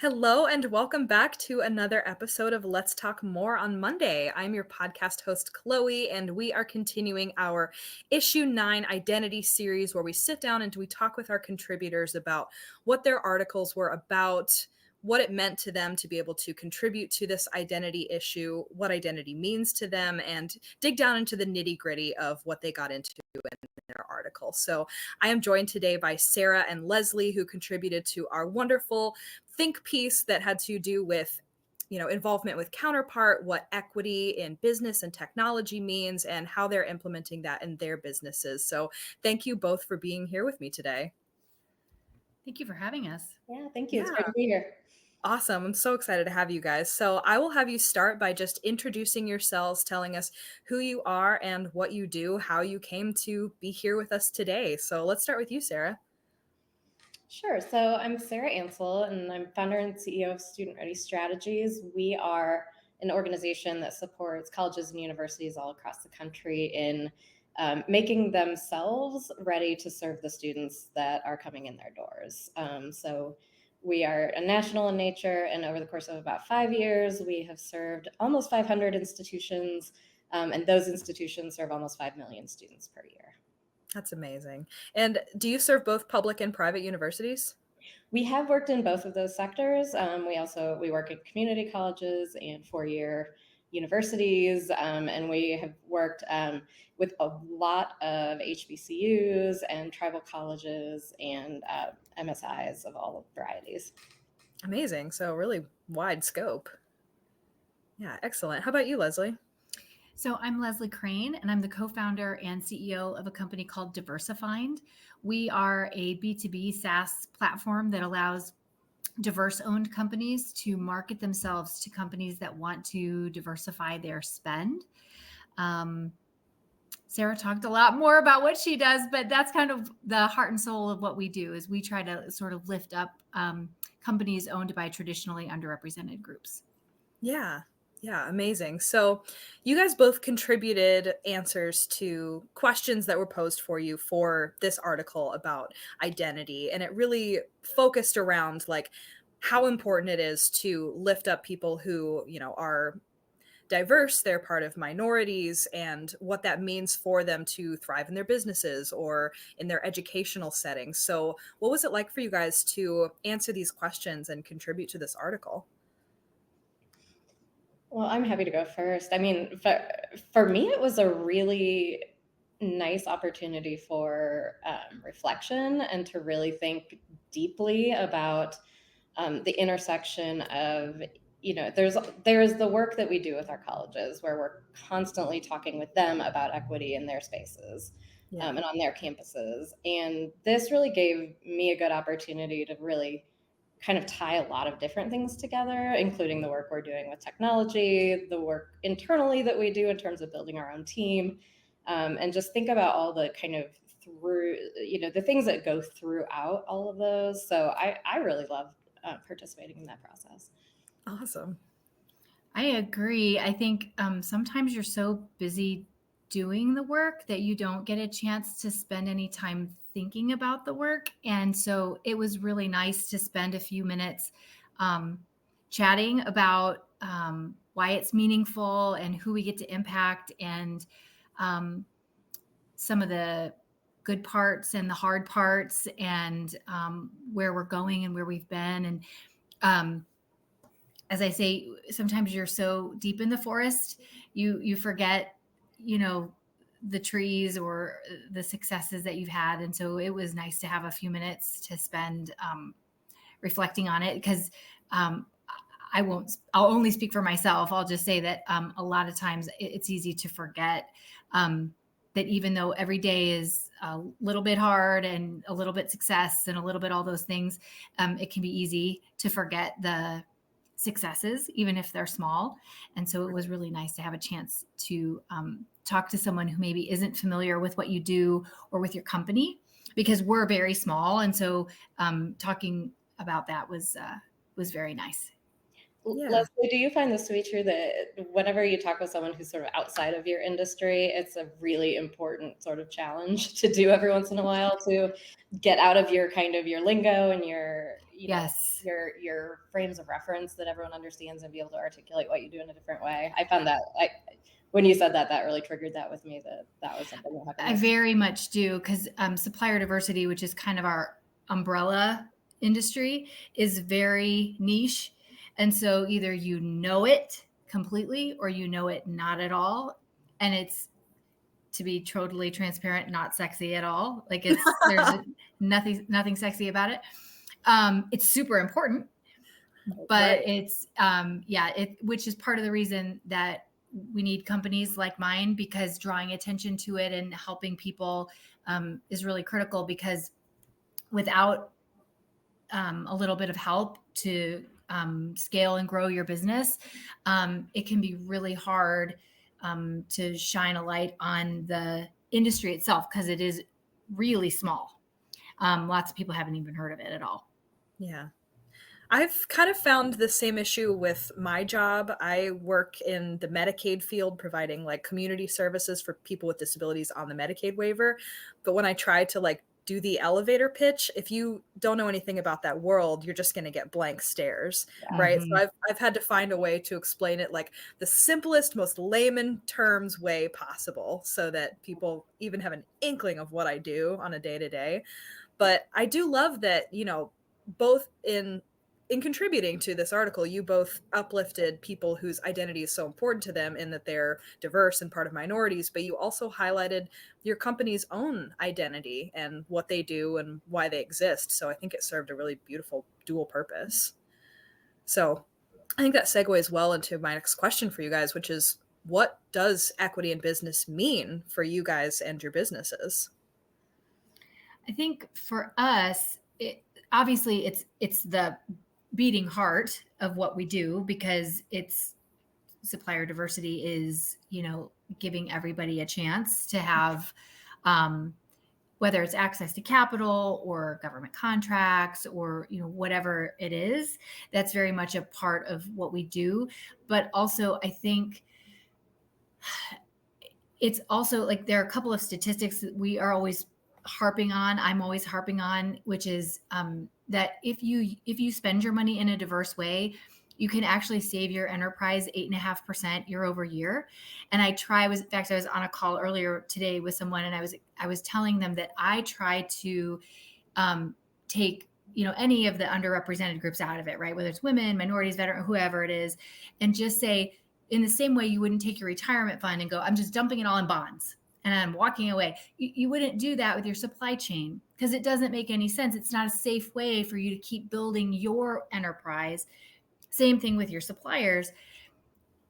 Hello and welcome back to another episode of Let's Talk More on Monday. I'm your podcast host, Chloe, and we are continuing our Issue 9 Identity series where we sit down and we talk with our contributors about what their articles were about, what it meant to them to be able to contribute to this identity issue, what identity means to them, and dig down into the nitty-gritty of what they got into in their article. So I am joined today by Sarah and Lesley, who contributed to our wonderful think piece that had to do with involvement with Counterpart, what equity in business and technology means, and how they're implementing that in their businesses. So thank you both for being here with me today. Thank you for having us. Yeah, thank you. It's great to be here. Awesome. I'm so excited to have you guys. So I will have you start by just introducing yourselves, telling us who you are and what you do, how you came to be here with us today. So let's start with you, Sarah. Sure. So I'm Sarah Ancel, and I'm founder and CEO of Student Ready Strategies. We are an organization that supports colleges and universities all across the country in making themselves ready to serve the students that are coming in their doors. So we are national in nature, and over the course of about 5 years, we have served almost 500 institutions, and those institutions serve almost 5 million students per year. That's amazing. And do you serve both public and private universities? We have worked in both of those sectors. We work in community colleges and four-year universities, and we have worked with a lot of HBCUs and tribal colleges and MSIs of all varieties. Amazing. So really wide scope. Yeah, excellent. How about you, Lesley? So I'm Lesley Crane, and I'm the co-founder and CEO of a company called Diversifind. We are a B2B SaaS platform that allows diverse-owned companies to market themselves to companies that want to diversify their spend. Sarah talked a lot more about what she does, but that's kind of the heart and soul of what we do is we try to sort of lift up companies owned by traditionally underrepresented groups. Yeah, amazing. So you guys both contributed answers to questions that were posed for you for this article about identity. And it really focused around like how important it is to lift up people who, are diverse, they're part of minorities, and what that means for them to thrive in their businesses or in their educational settings. So what was it like for you guys to answer these questions and contribute to this article? Well, I'm happy to go first. I mean, for me, it was a really nice opportunity for reflection and to really think deeply about the intersection of, there's the work that we do with our colleges where we're constantly talking with them about equity in their spaces and on their campuses. And this really gave me a good opportunity to really kind of tie a lot of different things together, including the work we're doing with technology, the work internally that we do in terms of building our own team, and just think about all the kind of the things that go throughout all of those. So I really love participating in that process. Awesome. I agree. I think sometimes you're so busy doing the work that you don't get a chance to spend any time thinking about the work. And so it was really nice to spend a few minutes chatting about why it's meaningful and who we get to impact and some of the good parts and the hard parts and where we're going and where we've been. And as I say, sometimes you're so deep in the forest, you forget, the trees or the successes that you've had. And so it was nice to have a few minutes to spend reflecting on it because I'll only speak for myself. I'll just say that a lot of times it's easy to forget that even though every day is a little bit hard and a little bit success and a little bit all those things, it can be easy to forget the successes, even if they're small. And so it was really nice to have a chance to talk to someone who maybe isn't familiar with what you do or with your company, because we're very small. And so talking about that was very nice. Yeah. Lesley, do you find this to be true that whenever you talk with someone who's sort of outside of your industry, it's a really important sort of challenge to do every once in a while to get out of your kind of your lingo and your, Yes. your frames of reference that everyone understands and be able to articulate what you do in a different way? I found that when you said that, that really triggered that with me, that was something that happened. I very much do, because supplier diversity, which is kind of our umbrella industry, is very niche. And so either you know it completely or you know it not at all. And it's, to be totally transparent, not sexy at all. Like there's nothing sexy about it. It's super important, but Right. it's which is part of the reason that we need companies like mine, because drawing attention to it and helping people is really critical, because without a little bit of help to scale and grow your business, it can be really hard to shine a light on the industry itself, because it is really small. Lots of people haven't even heard of it at all. Yeah. I've kind of found the same issue with my job. I work in the Medicaid field, providing like community services for people with disabilities on the Medicaid waiver. But when I try to like do the elevator pitch, if you don't know anything about that world, you're just going to get blank stares, right? Mm-hmm. So I've had to find a way to explain it like the simplest, most layman terms way possible, so that people even have an inkling of what I do on a day to day. But I do love that, both in contributing to this article, you both uplifted people whose identity is so important to them in that they're diverse and part of minorities, but you also highlighted your company's own identity and what they do and why they exist. So I think it served a really beautiful dual purpose. So I think that segues well into my next question for you guys, which is, what does equity in business mean for you guys and your businesses? I think for us, obviously it's the beating heart of what we do, because it's supplier diversity is, giving everybody a chance to have, whether it's access to capital or government contracts or, whatever it is, that's very much a part of what we do. But also, I think it's also like there are a couple of statistics that we are always harping on. I'm always harping on, which is that if you spend your money in a diverse way, you can actually save your enterprise 8.5% year over year. And in fact, I was on a call earlier today with someone, and I was telling them that I try to take any of the underrepresented groups out of it, right? Whether it's women, minorities, veteran, whoever it is, and just say, in the same way you wouldn't take your retirement fund and go, I'm just dumping it all in bonds and I'm walking away. You wouldn't do that with your supply chain, because it doesn't make any sense. It's not a safe way for you to keep building your enterprise. Same thing with your suppliers.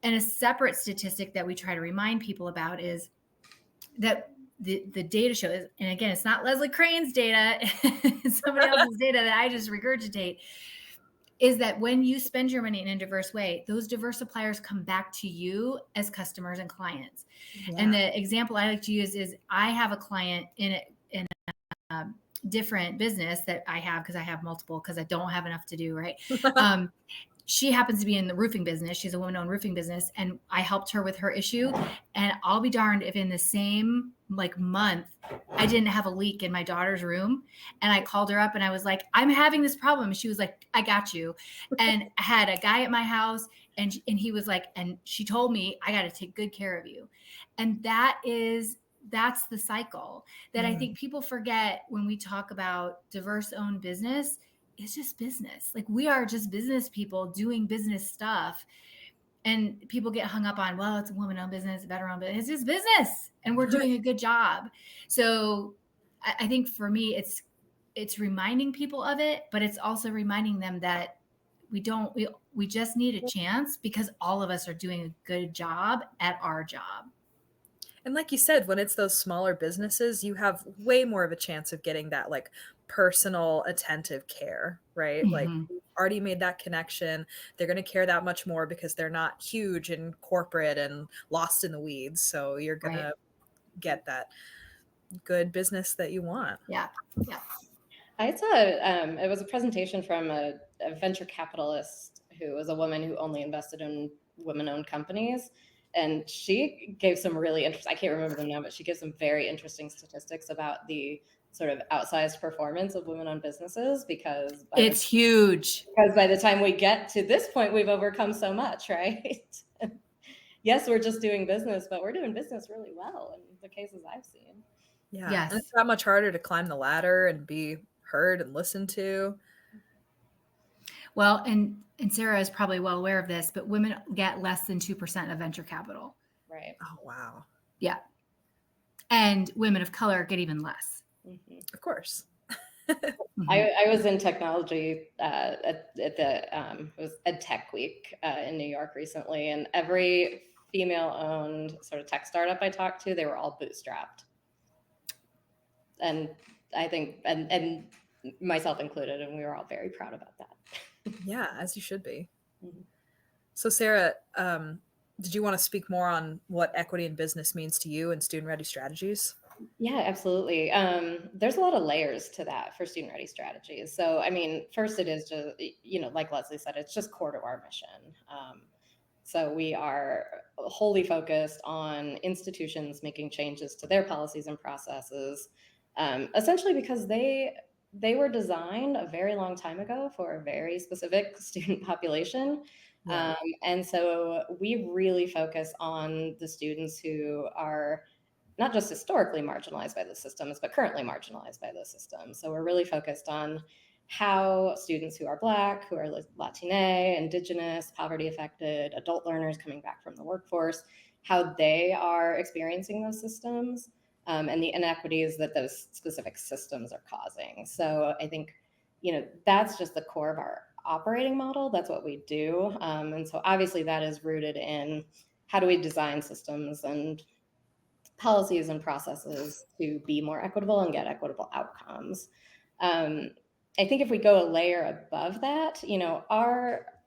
And a separate statistic that we try to remind people about is that the data shows, and again, it's not Lesley Crane's data, it's somebody else's data that I just regurgitate, is that when you spend your money in a diverse way, those diverse suppliers come back to you as customers and clients. Yeah. And the example I like to use is, I have a client in a different business that I have, because I have multiple, because I don't have enough to do, right? She happens to be in the roofing business. She's a woman-owned roofing business, and I helped her with her issue. And I'll be darned if in the same month I didn't have a leak in my daughter's room. And I called her up and I was like, I'm having this problem. She was like, I got you. And I had a guy at my house, and he was like, and she told me, I got to take good care of you. And that's the cycle that I think people forget when we talk about diverse owned business. It's just business. Like, we are just business people doing business stuff. And people get hung up on, well, it's a woman-owned business, a veteran-owned business. It's just business, and we're doing a good job. So I think for me, it's reminding people of it, but it's also reminding them that we just need a chance, because all of us are doing a good job at our job. And like you said, when it's those smaller businesses, you have way more of a chance of getting that like personal, attentive care, right? Mm-hmm. Like, you've already made that connection. They're going to care that much more because they're not huge and corporate and lost in the weeds. So you're going to get that good business that you want. Yeah. Yeah. I saw it was a presentation from a venture capitalist who was a woman who only invested in women-owned companies. And she gave some really interesting, I can't remember them now, but she gives some very interesting statistics about the sort of outsized performance of women-owned businesses because It's huge. by the time we get to this point, we've overcome so much, right? Yes, we're just doing business, but we're doing business really well in the cases I've seen. Yeah. Yes. And it's that much harder to climb the ladder and be heard and listened to. Well, and Sarah is probably well aware of this, but women get less than 2% of venture capital. Right. Oh, wow. Yeah. And women of color get even less. Mm-hmm. Of course. I was in technology at the it was Ed Tech Week in New York recently, and every female-owned sort of tech startup I talked to, they were all bootstrapped, and I think and myself included, and we were all very proud about that. Yeah, as you should be. Mm-hmm. So, Sarah, did you want to speak more on what equity in business means to you and student-ready strategies? Yeah, absolutely. There's a lot of layers to that for student-ready strategies. So, I mean, first it is just, like Lesley said, it's just core to our mission. So we are wholly focused on institutions making changes to their policies and processes, essentially because they were designed a very long time ago for a very specific student population. Yeah. And so we really focus on the students who are not just historically marginalized by the systems, but currently marginalized by the system. So we're really focused on how students who are Black, who are Latine, Indigenous, poverty affected, adult learners coming back from the workforce, how they are experiencing those systems and the inequities that those specific systems are causing. So I think, that's just the core of our operating model. That's what we do. And so obviously that is rooted in how do we design systems and policies and processes to be more equitable and get equitable outcomes. I think if we go a layer above that,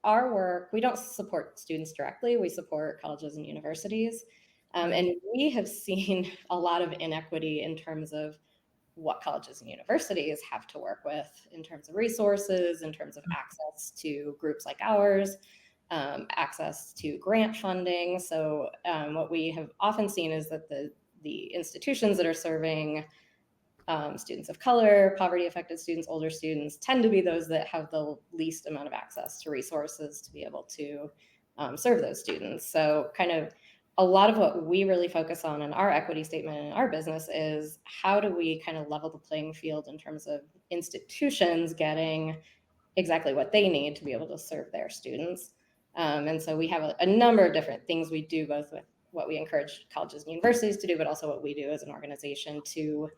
our work, we don't support students directly, we support colleges and universities. And we have seen a lot of inequity in terms of what colleges and universities have to work with in terms of resources, in terms of access to groups like ours, access to grant funding. So what we have often seen is that the institutions that are serving students of color, poverty affected students, older students tend to be those that have the least amount of access to resources to be able to serve those students. So kind of a lot of what we really focus on in our equity statement in our business is how do we kind of level the playing field in terms of institutions getting exactly what they need to be able to serve their students. And so we have a number of different things we do, both with what we encourage colleges and universities to do, but also what we do as an organization to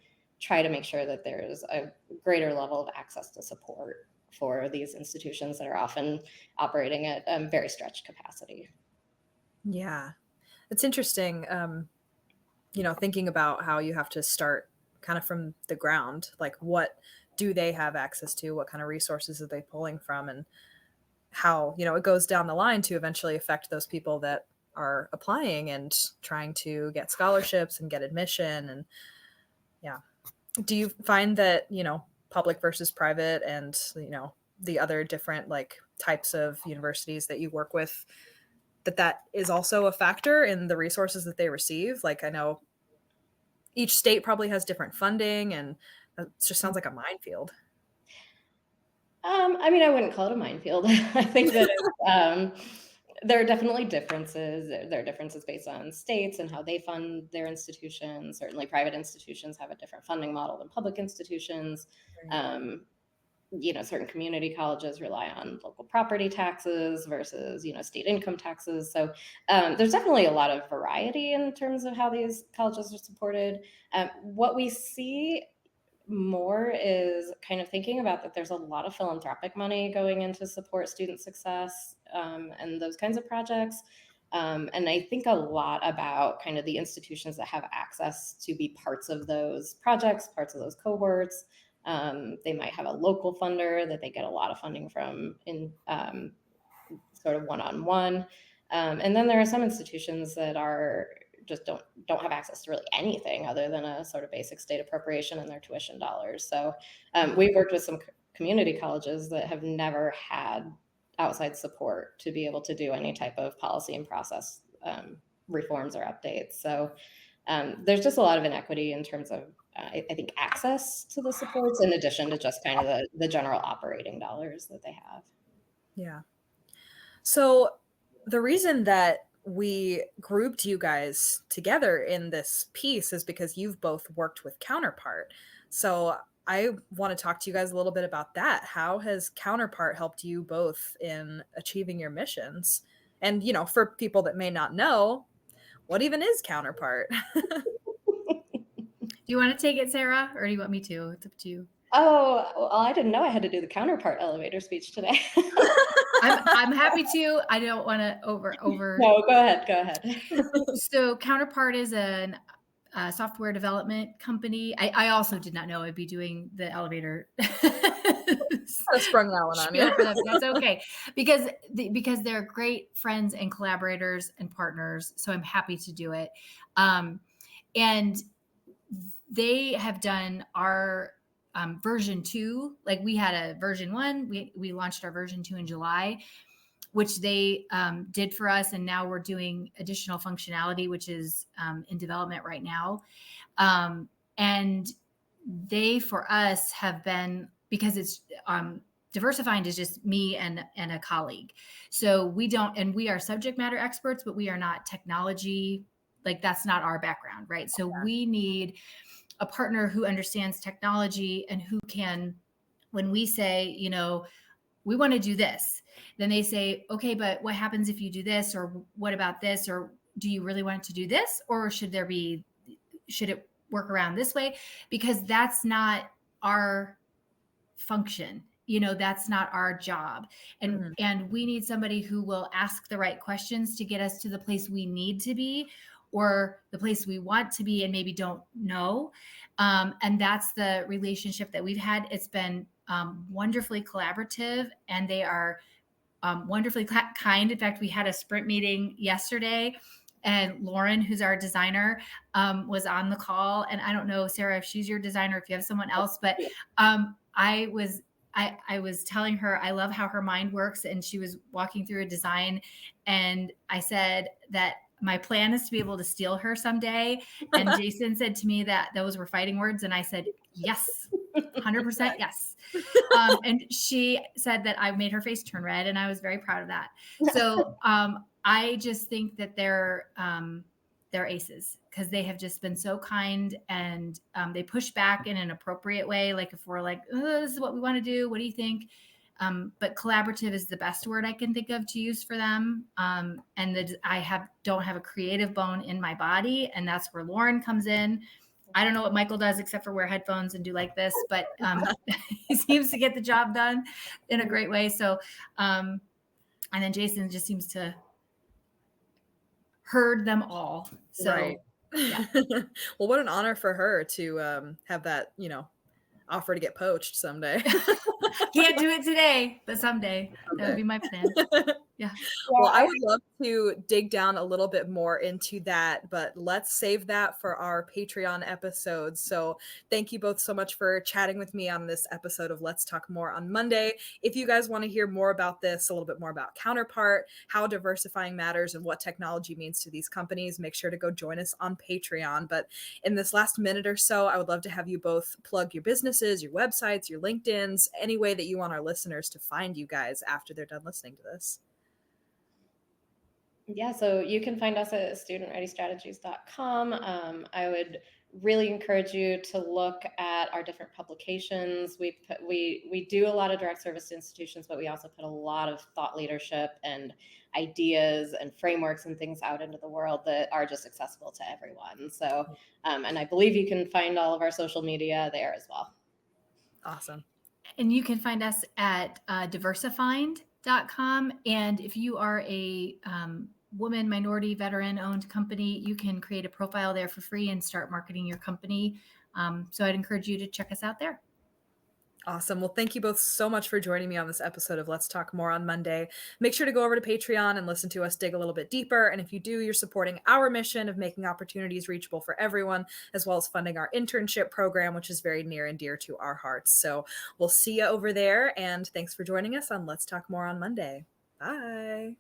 try to make sure that there's a greater level of access to support for these institutions that are often operating at very stretched capacity. Yeah, it's interesting, thinking about how you have to start kind of from the ground, like what do they have access to, what kind of resources are they pulling from, and how, it goes down the line to eventually affect those people that are applying and trying to get scholarships and get admission. And yeah. Do you find that, public versus private and, the other different like types of universities that you work with, that is also a factor in the resources that they receive? Like, I know each state probably has different funding, and it just sounds like a minefield. I mean, I wouldn't call it a minefield. I think that there are definitely differences. There are differences based on states and how they fund their institutions. Certainly private institutions have a different funding model than public institutions. Certain community colleges rely on local property taxes versus, state income taxes. So there's definitely a lot of variety in terms of how these colleges are supported. What we see more is kind of thinking about that there's a lot of philanthropic money going in to support student success and those kinds of projects. And I think a lot about kind of the institutions that have access to be parts of those projects, parts of those cohorts. They might have a local funder that they get a lot of funding from in sort of one-on-one. And then there are some institutions that are just don't have access to really anything other than a sort of basic state appropriation and their tuition dollars. So we've worked with some community colleges that have never had outside support to be able to do any type of policy and process reforms or updates. So there's just a lot of inequity in terms of, I think, access to the supports, in addition to just kind of the general operating dollars that they have. Yeah. So the reason that we grouped you guys together in this piece is because you've both worked with Counterpart. So I want to talk to you guys a little bit about that. How has Counterpart helped you both in achieving your missions? And, you know, for people that may not know, what even is Counterpart? Do you want to take it, Sarah, or do you want me to? It's up to you. Oh, well, I didn't know I had to do the Counterpart elevator speech today. I'm happy to. I don't want to over. No, go ahead. So Counterpart is a software development company. I also did not know I'd be doing the elevator. I sprung that one on you. That's okay, because they're great friends and collaborators and partners. So I'm happy to do it. And they have done our version 2. Like, we had a version 1. We launched our version 2 in July, which they did for us. And now we're doing additional functionality, which is in development right now. And they, for us, have been, because it's Diversified is just me and a colleague. So we are subject matter experts, but we are not technology. Like, that's not our background, right? So we need a partner who understands technology and who can, when we say, you know, we want to do this, then they say, okay, but what happens if you do this? Or what about this? Or do you really want to do this? Or should it work around this way? Because that's not our function. You know, that's not our job. And we need somebody who will ask the right questions to get us to the place we need to be, or the place we want to be and maybe don't know. And that's the relationship that we've had. It's been wonderfully collaborative, and they are wonderfully kind. In fact, we had a sprint meeting yesterday, and Lauren, who's our designer, was on the call. And I don't know, Sarah, if she's your designer, if you have someone else, but I was telling her I love how her mind works, and she was walking through a design, and I said that my plan is to be able to steal her someday. And Jason said to me that those were fighting words, and I said, yes, 100% yes. And she said that I made her face turn red, and I was very proud of that. So I just think that they're aces, because they have just been so kind, and they push back in an appropriate way. Like, if we're like, oh, this is what we want to do, what do you think? But collaborative is the best word I can think of to use for them. And I don't have a creative bone in my body, and that's where Lauren comes in. I don't know what Michael does except for wear headphones and do like this, but he seems to get the job done in a great way. So, and then Jason just seems to herd them all. So, right. Yeah. Well, what an honor for her to have that, you know, offer to get poached someday. Can't do it today, but someday. That would be my plan. Yeah. Well, I would love to dig down a little bit more into that, but let's save that for our Patreon episodes. So thank you both so much for chatting with me on this episode of Let's Talk More on Monday. If you guys want to hear more about this, a little bit more about Counterpart, how diversifying matters, and what technology means to these companies, make sure to go join us on Patreon. But in this last minute or so, I would love to have you both plug your businesses, your websites, your LinkedIns, any way that you want our listeners to find you guys after they're done listening to this. Yeah, so you can find us at studentreadystrategies.com. I would really encourage you to look at our different publications. We do a lot of direct service to institutions, but we also put a lot of thought leadership and ideas and frameworks and things out into the world that are just accessible to everyone. So, and I believe you can find all of our social media there as well. Awesome. And you can find us at diversified.com. And if you are a woman, minority, veteran-owned company, you can create a profile there for free and start marketing your company. So I'd encourage you to check us out there. Awesome. Well, thank you both so much for joining me on this episode of Let's Talk More on Monday. Make sure to go over to Patreon and listen to us dig a little bit deeper. And if you do, you're supporting our mission of making opportunities reachable for everyone, as well as funding our internship program, which is very near and dear to our hearts. So we'll see you over there. And thanks for joining us on Let's Talk More on Monday. Bye.